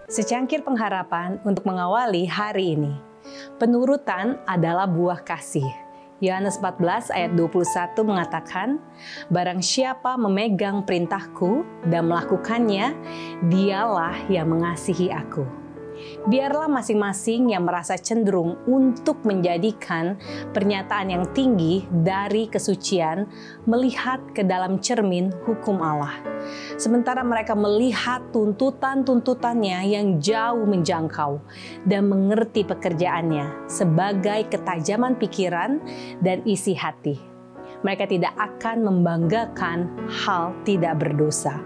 Secangkir pengharapan untuk mengawali hari ini. Penurutan adalah buah kasih. Yohanes 14 ayat 21 mengatakan, barang siapa memegang perintahku dan melakukannya, dialah yang mengasihi aku. Biarlah masing-masing yang merasa cenderung untuk menjadikan pernyataan yang tinggi dari kesucian melihat ke dalam cermin hukum Allah. Sementara mereka melihat tuntutan-tuntutannya yang jauh menjangkau dan mengerti pekerjaannya sebagai ketajaman pikiran dan isi hati. Mereka tidak akan membanggakan hal tidak berdosa.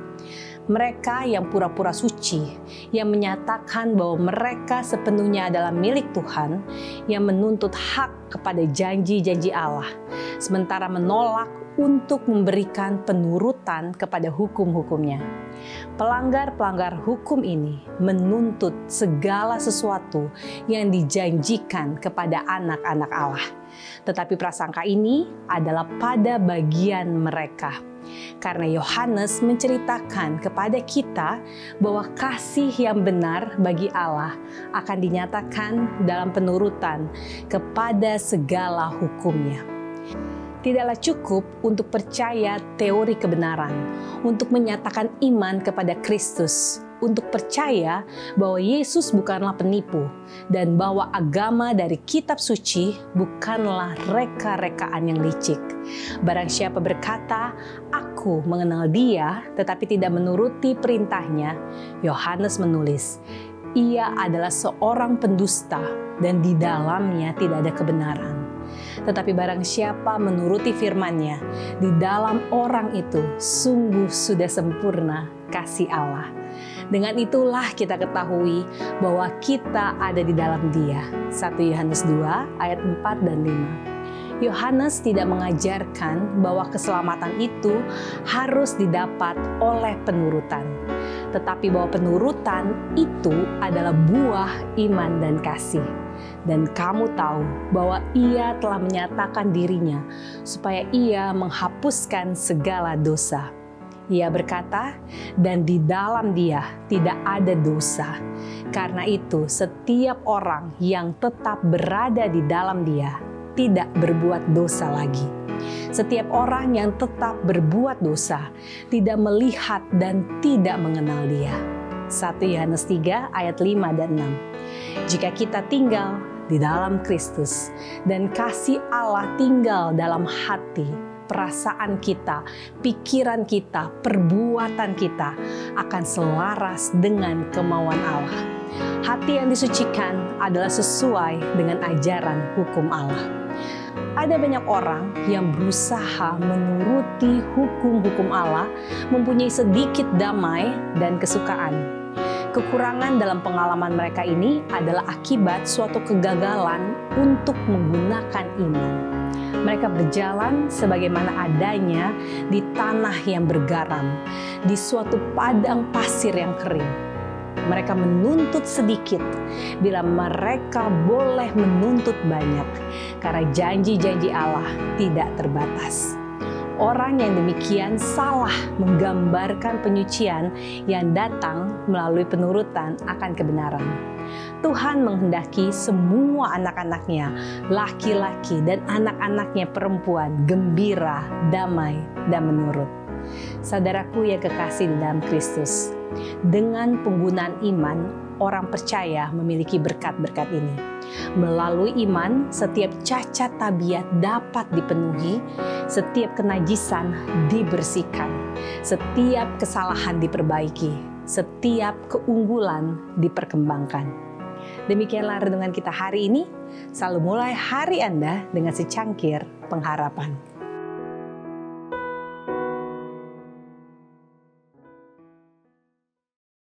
Mereka yang pura-pura suci, yang menyatakan bahwa mereka sepenuhnya adalah milik Tuhan, yang menuntut hak kepada janji-janji Allah, sementara menolak untuk memberikan penurutan kepada hukum-hukumnya. Pelanggar-pelanggar hukum ini menuntut segala sesuatu yang dijanjikan kepada anak-anak Allah. Tetapi prasangka ini adalah pada bagian mereka. Karena Yohanes menceritakan kepada kita bahwa kasih yang benar bagi Allah akan dinyatakan dalam penurutan kepada segala hukumnya. Tidaklah cukup untuk percaya teori kebenaran, untuk menyatakan iman kepada Kristus, untuk percaya bahwa Yesus bukanlah penipu, dan bahwa agama dari kitab suci bukanlah reka-rekaan yang licik. Barang siapa berkata, aku mengenal dia, tetapi tidak menuruti perintahnya, Yohanes menulis, ia adalah seorang pendusta, dan di dalamnya tidak ada kebenaran. Tetapi barang siapa menuruti firman-Nya, di dalam orang itu sungguh sudah sempurna kasih Allah. Dengan itulah kita ketahui bahwa kita ada di dalam Dia. 1 Yohanes 2 ayat 4 dan 5. Yohanes tidak mengajarkan bahwa keselamatan itu harus didapat oleh penurutan, tetapi bahwa penurutan itu adalah buah iman dan kasih. Dan kamu tahu bahwa ia telah menyatakan dirinya supaya ia menghapuskan segala dosa. Ia berkata, dan di dalam dia tidak ada dosa. Karena itu setiap orang yang tetap berada di dalam dia tidak berbuat dosa lagi. Setiap orang yang tetap berbuat dosa tidak melihat dan tidak mengenal dia. 1 Yohanes 3 ayat 5 dan 6. Jika kita tinggal di dalam Kristus dan kasih Allah tinggal dalam hati, perasaan kita, pikiran kita, perbuatan kita akan selaras dengan kemauan Allah. Hati yang disucikan adalah sesuai dengan ajaran hukum Allah. Ada banyak orang yang berusaha menuruti hukum-hukum Allah, mempunyai sedikit damai dan kesukaan. Kekurangan dalam pengalaman mereka ini adalah akibat suatu kegagalan untuk menggunakan iman. Mereka berjalan sebagaimana adanya di tanah yang bergaram, di suatu padang pasir yang kering. Mereka menuntut sedikit bila mereka boleh menuntut banyak, karena janji-janji Allah tidak terbatas. Orang yang demikian salah menggambarkan penyucian yang datang melalui penurutan akan kebenaran. Tuhan menghendaki semua anak-anaknya, laki-laki dan anak-anaknya perempuan, gembira, damai, dan menurut. Saudaraku yang kekasih di dalam Kristus, dengan penggunaan iman, orang percaya memiliki berkat-berkat ini. Melalui iman, setiap cacat tabiat dapat dipenuhi, setiap kenajisan dibersihkan, setiap kesalahan diperbaiki, setiap keunggulan diperkembangkan. Demikianlah renungan kita hari ini. Selalu mulai hari Anda dengan secangkir pengharapan.